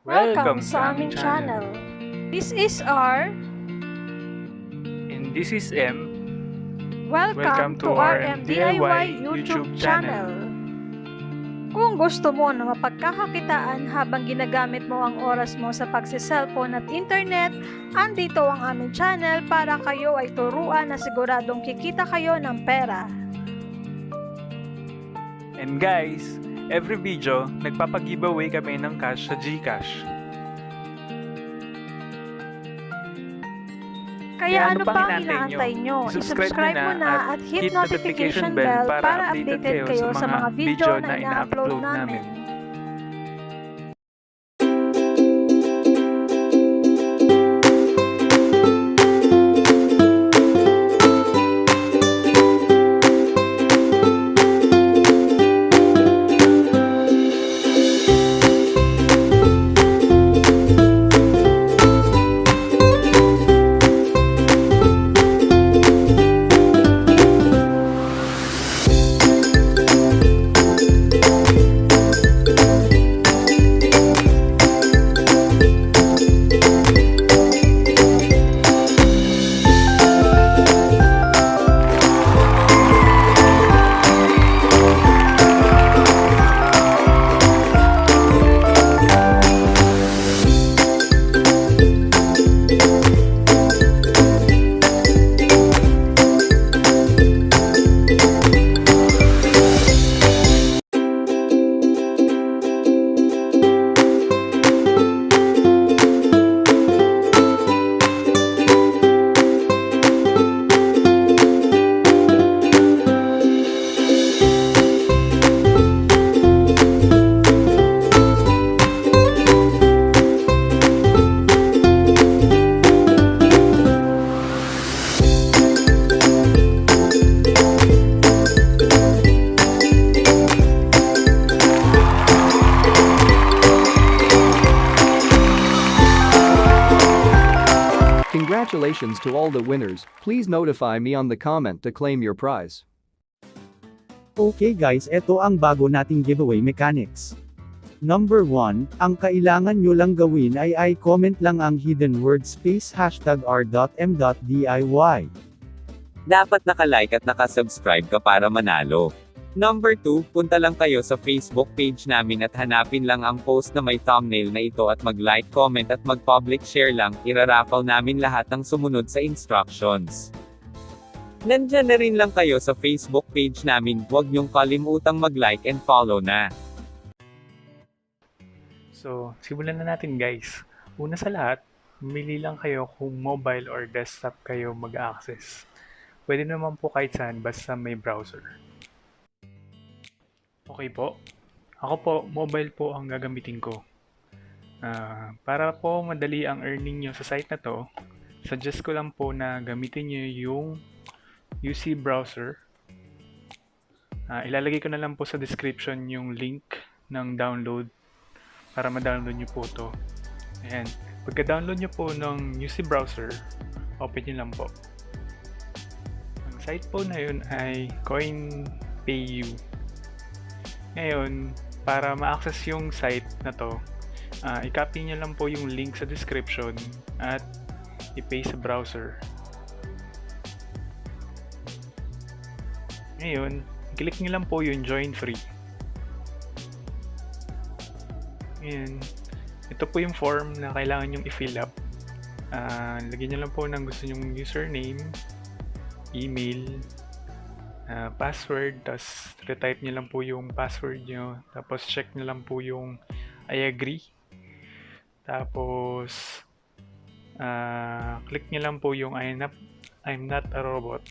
Welcome sa aming channel. This is R. And this is M. Welcome to RMDIY YouTube channel. Kung gusto mo na mapagkakakitaan habang ginagamit mo ang oras mo sa pagsiselfone at internet, andito ang aming channel para kayo ay turuan na siguradong kikita kayo ng pera. And guys, every video, nagpapag-giveaway kami ng cash sa Gcash. Kaya ano pang inaantay nyo? I-subscribe mo na at hit notification bell para updated kayo sa mga video na ina-upload namin. Congratulations to all the winners, please notify me on the comment to claim your prize. Okay guys, eto ang bago nating giveaway mechanics. Number 1, ang kailangan nyo lang gawin ay i-comment lang ang hidden word space hashtag r.m.diy. Dapat nakalike at nakasubscribe ka para manalo. Number 2, punta lang kayo sa Facebook page namin at hanapin lang ang post na may thumbnail na ito at mag-like, comment at mag-public share lang, iraraffle namin lahat ng sumunod sa instructions. Nandyan na rin lang kayo sa Facebook page namin, huwag niyong kalimutang mag-like and follow na. So, simulan na natin guys. Una sa lahat, mamili lang kayo kung mobile or desktop kayo mag-access. Pwede naman po kahit saan basta may browser. Okay po. Ako po, mobile po ang gagamitin ko. Para po madali ang earning nyo sa site na to, suggest ko lang po na gamitin nyo yung UC browser. Ilalagay ko na lang po sa description yung link ng download para ma-download nyo po to. Ayan. Pagka-download nyo po ng UC browser, open nyo lang po. Ang site po na yun ay CoinPayu. Ngayon, para ma-access yung site na to, i-copy nyo lang po yung link sa description at i-paste sa browser. Ngayon, click nyo lang po yung join free. Ngayon, ito po yung form na kailangan nyong i-fill up. Lagyan nyo lang po ng gusto nyong username, email, password, tapos retype nyo lang po yung password nyo, tapos check nyo lang po yung I agree, tapos click nyo lang po yung I'm not a robot.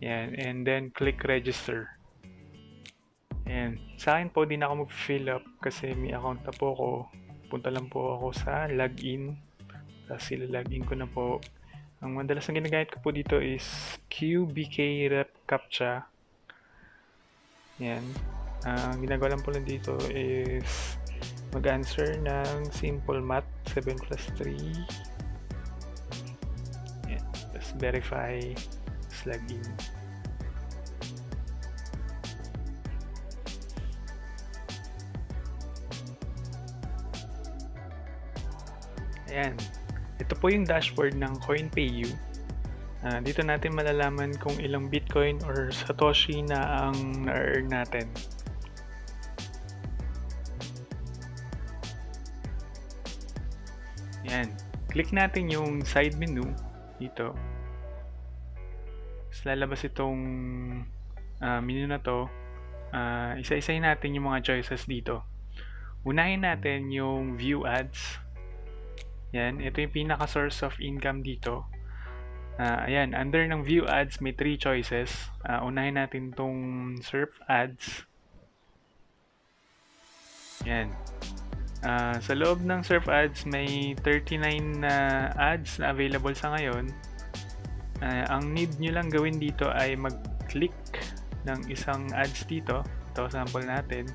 Yan, and then click register. Yan, sa akin po di na ako mag-fill up kasi may account na po ako. Punta lang po ako sa login, tapos login ko na po. Ang madalas na ginagamit ko po dito is QBK Rep Captcha. Yan. Ang ginagawa lang po lang dito is mag-answer ng simple math, 7 plus 3. Yan. Tapos verify, login. Ayan. Ito po yung dashboard ng CoinPayu. Dito natin malalaman kung ilang Bitcoin or Satoshi na ang na-earn natin. Ayan. Click natin yung side menu dito. Tapos lalabas itong menu na to. Isa-isahin natin yung mga choices dito. Unahin natin yung view ads. Yan, ito yung pinaka source of income dito. Ayan, under ng view ads may 3 choices. Unahin natin tong surf ads. Yan. Sa loob ng surf ads may 39 na ads na available sa ngayon. Ang need nyo lang gawin dito ay mag-click ng isang ads dito. Ito, sample natin.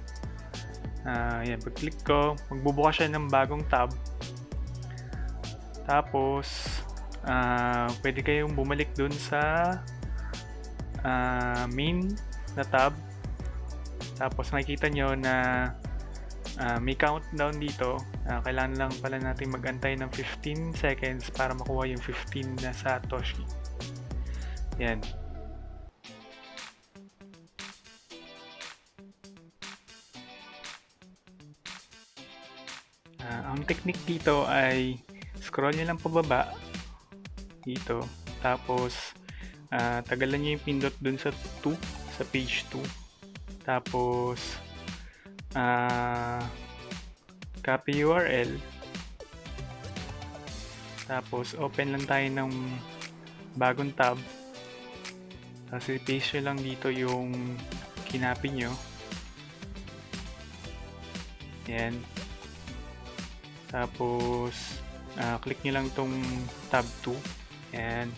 Yan, pag-click ko, magbubukas siya ng bagong tab. Tapos, pwede kayong bumalik dun sa main na tab. Tapos, makikita nyo na may countdown dito. Kailangan lang pala natin mag-antay ng 15 seconds para makuha yung 15 na Satoshi. Yan. Ang technique dito ay scroll nyo lang pababa dito. Tapos, tagalan nyo yung pindot dun sa 2, sa page 2. Tapos, copy URL. Tapos, open lang tayo ng bagong tab. Tapos, i-paste nyo lang dito yung kinapi nyo. Yan. Tapos, click nyo lang tong tab 2. Yan.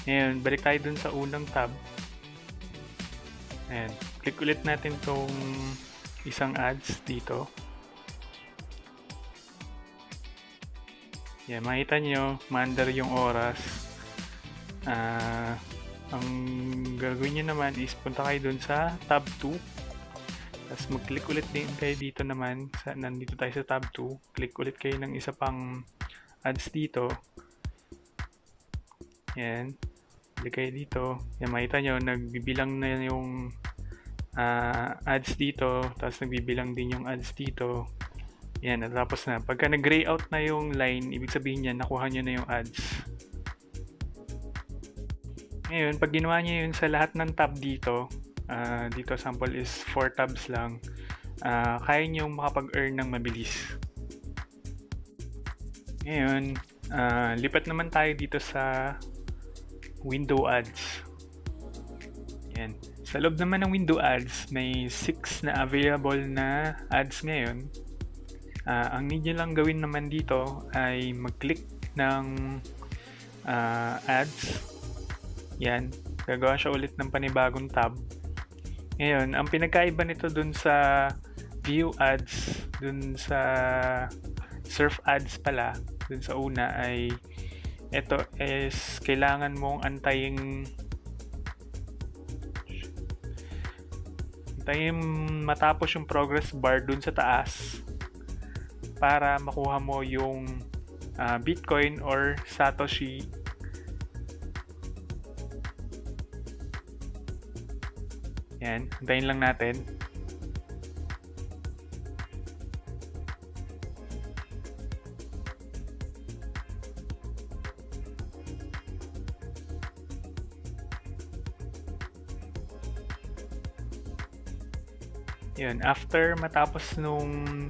Ngayon, balik tayo dun sa unang tab. Ayan. Click ulit natin tong isang ads dito. Yan, makita nyo, maandar yung oras. Ang gagawin nyo naman is punta kayo dun sa tab 2. Tapos mag-click ulit din kayo dito naman. Nandito tayo sa tab 2. Click ulit kayo ng isa pang ads dito. Yan. Click kayo dito. Yan, makita nyo, nagbibilang na yung ads dito. Tapos nagbibilang din yung ads dito. Yan, natapos na. Pagka nag-gray out na yung line, ibig sabihin yan, nakuha nyo na yung ads. Ngayon, pag ginawa nyo yun sa lahat ng tab dito, dito sample is 4 tabs lang, kaya nyo makapag-earn ng mabilis. Ngayon, lipat naman tayo dito sa window ads. Yan. Sa loob naman ng window ads, may 6 na available na ads ngayon. Ang need nyo lang gawin naman dito ay mag-click ng ads. Yan. Gagawa siya ulit ng panibagong tab. Ngayon, ang pinagkaiba nito dun sa view ads, dun sa surf ads pala, dun sa una ay ito is kailangan mong antayin matapos yung progress bar dun sa taas para makuha mo yung Bitcoin or Satoshi. Yan, antayin lang natin. Yan, after matapos nung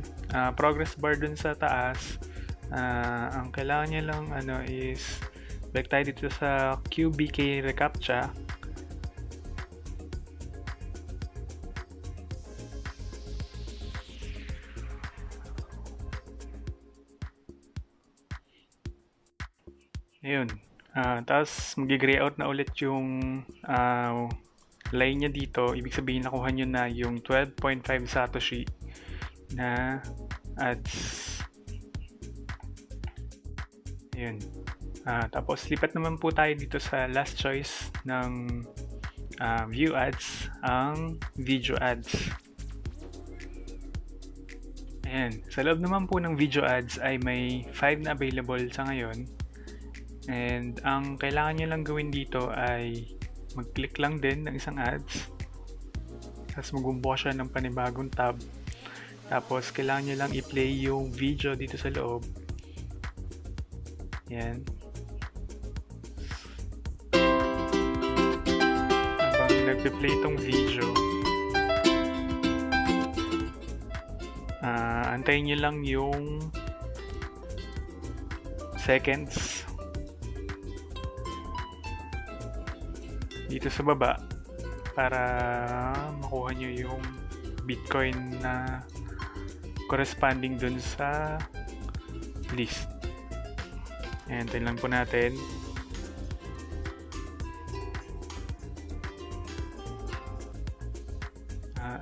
progress bar dun sa taas, ang kailangan niya lang is balik tayo dito sa QBK reCAPTCHA. Ayun. Tapos mag-gray out na ulit yung line niya dito. Ibig sabihin nakuha nyo na yung 12.5 Satoshi na ads. Ayun. Tapos lipat naman po tayo dito sa last choice ng view ads, ang video ads. Ayan. Sa loob naman po ng video ads ay may 5 na available sa ngayon. And ang kailangan nyo lang gawin dito ay mag-click lang din ng isang ads. Tapos magbubukas siya ng panibagong tab. Tapos kailangan nyo lang i-play yung video dito sa loob. Ayan. Habang nagpe-play itong video, antayin nyo lang yung seconds dito sa baba para makuha nyo yung Bitcoin na corresponding dun sa list. Ayan, antayin lang po natin.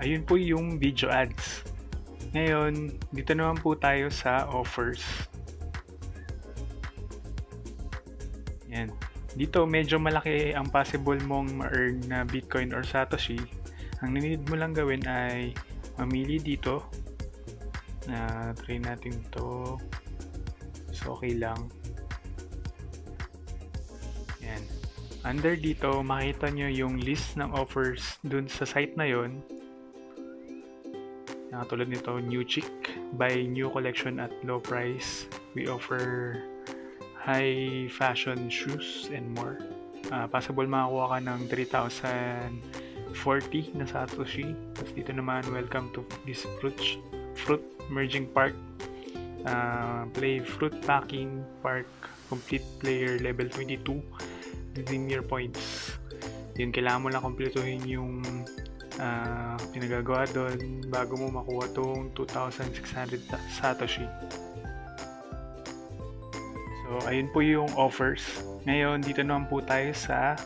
Ayun po yung video ads. Ngayon, dito naman po tayo sa offers. Yan. Dito, medyo malaki ang possible mong ma-earn na Bitcoin or Satoshi. Ang need mo lang gawin ay mamili dito. Try natin to. So, okay lang. Yan. Under dito, makita nyo yung list ng offers dun sa site na yon. Tulad nito, New Chic, buy new collection at low price. We offer high fashion shoes and more. Possible makakuha ka ng 3,040 na Satoshi. Tapos dito naman, welcome to this fruit merging park. Play fruit packing park. Complete player level 22. Redeem your points. Yun, kailangan mo lang kumpletuhin yung pinagagawa doon bago mo makuha tong 2,600 Satoshi. So, ayun po yung offers. Ngayon, dito naman po tayo sa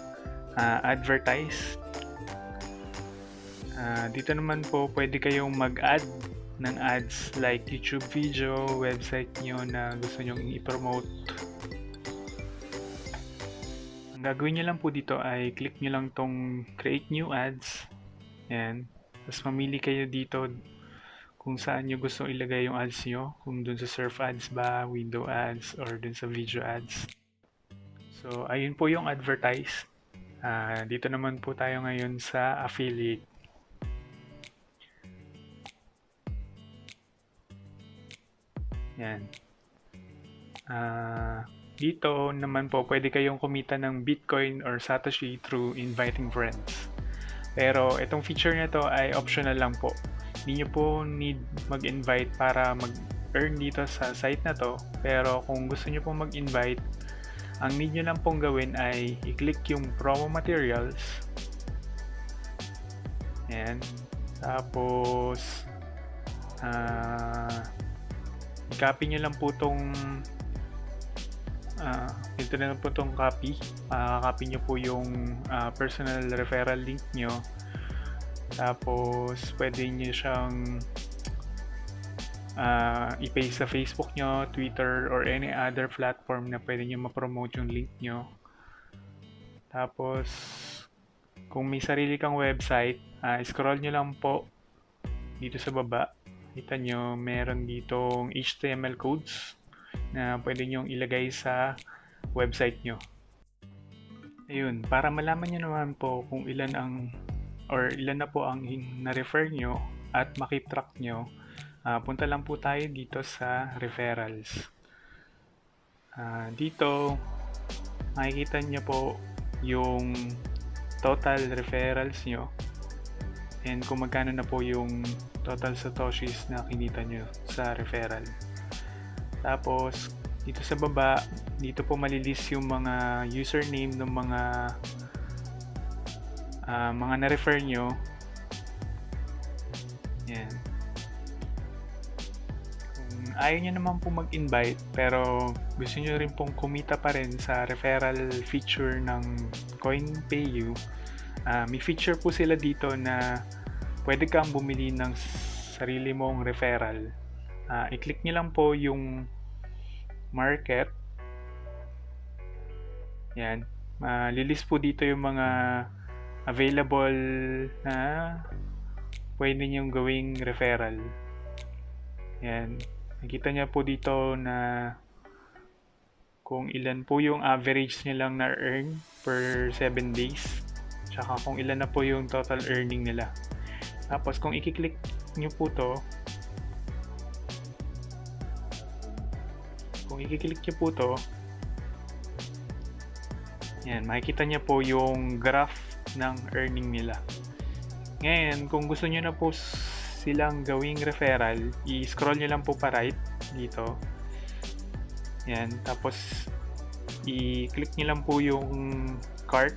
advertise. Dito naman po, pwede kayong mag-add ng ads like YouTube video, website nyo na gusto nyong i-promote. Ang gagawin nyo lang po dito ay click nyo lang tong create new ads. Ayan. Tapos mamili kayo dito kung saan nyo gusto ilagay yung ads nyo. Kung dun sa surf ads ba, window ads, or dun sa video ads. So, ayun po yung advertise. Dito naman po tayo ngayon sa affiliate. Yan. Dito naman po, pwede kayong kumita ng Bitcoin or Satoshi through inviting friends. Pero itong feature na to ay optional lang po. Hindi nyo po need mag-invite para mag-earn dito sa site na to. Pero kung gusto nyo pong mag-invite, ang need nyo lang pong gawin ay i-click yung promo materials. Ayan. Tapos, i-copy nyo lang po itong ito na lang po itong copy. Copy nyo po yung personal referral link nyo. Tapos, pwede nyo siyang i-paste sa Facebook nyo, Twitter, or any other platform na pwede nyo ma-promote yung link nyo. Tapos, kung may sarili kang website, scroll nyo lang po dito sa baba. Kita nyo, meron ditong HTML codes na pwede nyong ilagay sa website nyo. Ayun, para malaman nyo naman po kung ilan na po ang na-refer nyo at makip track nyo, punta lang po tayo dito sa referrals. Dito, makikita nyo po yung total referrals nyo and kung magkano na po yung total satoshis na kinita nyo sa referral. Tapos, dito sa baba, dito po malilist yung mga username ng mga na-refer nyo. Yan. Kung ayaw nyo naman po mag-invite, pero gusto nyo rin pong kumita pa rin sa referral feature ng CoinPayu, may feature po sila dito na pwede kang bumili ng sarili mong referral. I-click nyo lang po yung market. Yan. Lilist po dito yung mga available na pwede nyong gawing referral. Yan. Nakita niya po dito na kung ilan po yung average nilang na-earn per 7 days. Tsaka kung ilan na po yung total earning nila. Tapos kung i-click nyo po to, yan, makikita niya po yung graph ng earning nila. Ngayon, kung gusto nyo na po silang gawing referral, i-scroll nyo lang po pa right dito. Yan, tapos i-click nyo lang po yung cart.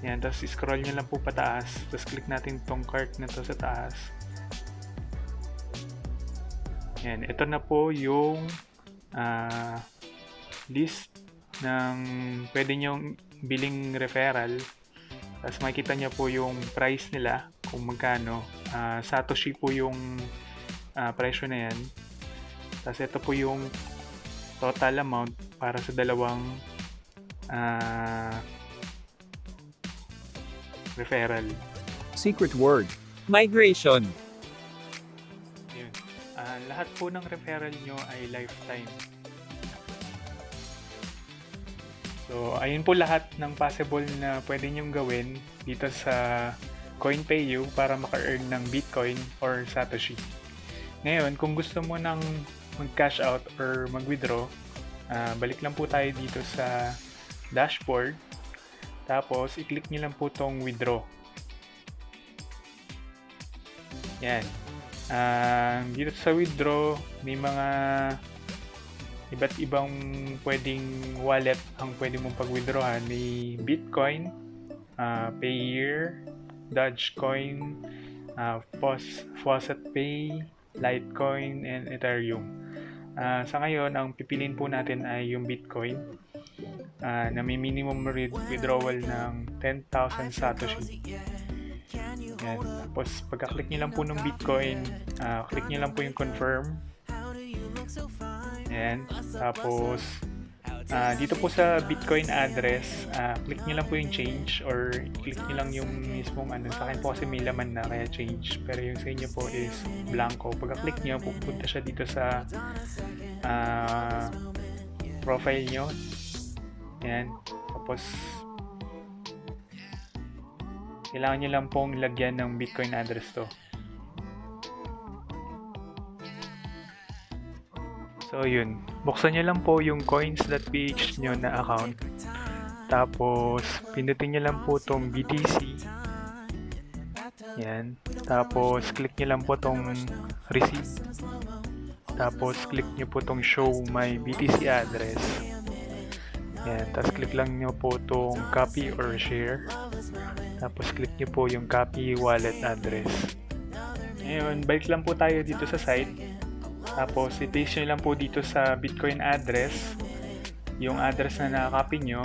Yan, tapos i-scroll nyo lang po pataas. Tapos click natin tong cart na to sa taas. Yan, ito na po yung list ng pwede nyong biling referral. Tapos makikita nyo po yung price nila kung magkano. Satoshi po yung presyo na yan. Tapos ito po yung total amount para sa dalawang referral. Secret word. Migration. Yun. Lahat po ng referral nyo ay lifetime. So, ayun po lahat ng possible na pwede nyong gawin dito sa CoinPayu para maka-earn ng Bitcoin or Satoshi. Ngayon, kung gusto mo nang mag-cash out or mag-withdraw, balik lang po tayo dito sa dashboard. Tapos, i-click nyo lang po tong withdraw. Yan. Dito sa withdraw, may mga iba't ibang pwedeng wallet ang pwede mong pag-withdrawhan. May Bitcoin, Payeer, Dogecoin, Faucet Pay, Litecoin, and Ethereum. Sa ngayon, ang pipiliin po natin ay yung Bitcoin na may minimum withdrawal ng 10,000 Satoshi. Yan. Tapos, pagka-click nyo lang po ng Bitcoin, click nyo lang po yung confirm. Yan. Tapos, dito po sa Bitcoin address, click nyo lang po yung change or click nyo lang yung mismong sa akin po kasi may laman na kaya change. Pero yung sa inyo po is blanco. Pagka-click nyo, pupunta siya dito sa profile nyo. Yan. Tapos, kailangan nyo lang pong lagyan ng Bitcoin address to. So, yun. Buksan nyo lang po yung coins.ph nyo na account. Tapos, pindutin nyo lang po tong BTC. Yan. Tapos, click nyo lang po tong receipt. Tapos, click nyo po tong show my BTC address. Yan. Tapos, click lang nyo po tong copy or share. Tapos, click nyo po yung copy wallet address. Ngayon, balik lang po tayo dito sa site. Tapos, i-paste nyo lang po dito sa Bitcoin address yung address na nakakopy nyo.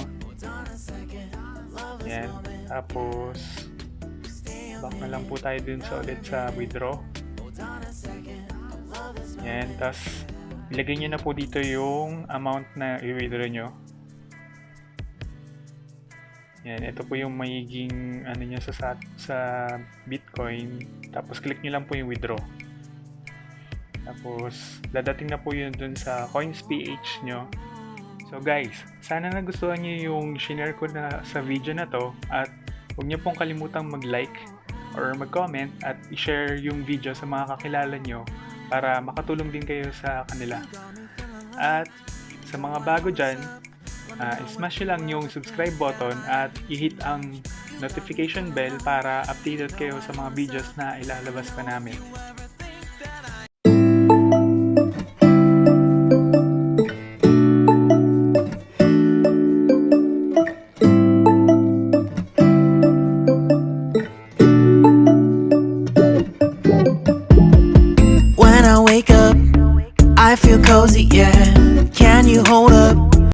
Yan. Tapos, back na lang po tayo dun sa ulit sa withdraw. Yan. Tapos, ilagay nyo na po dito yung amount na i-withdraw nyo. Yan. Ito po yung magiging niya sa Bitcoin. Tapos, click nyo lang po yung withdraw. Tapos, dadating na po yun dun sa Coins PH nyo. So guys, sana nagustuhan nyo yung shinare ko na sa video na to. At huwag nyo pong kalimutang mag-like or mag-comment at i-share yung video sa mga kakilala nyo para makatulong din kayo sa kanila. At sa mga bago dyan, smash nyo lang yung subscribe button at i-hit ang notification bell para updated kayo sa mga videos na ilalabas pa namin. I feel cozy, yeah. Can you hold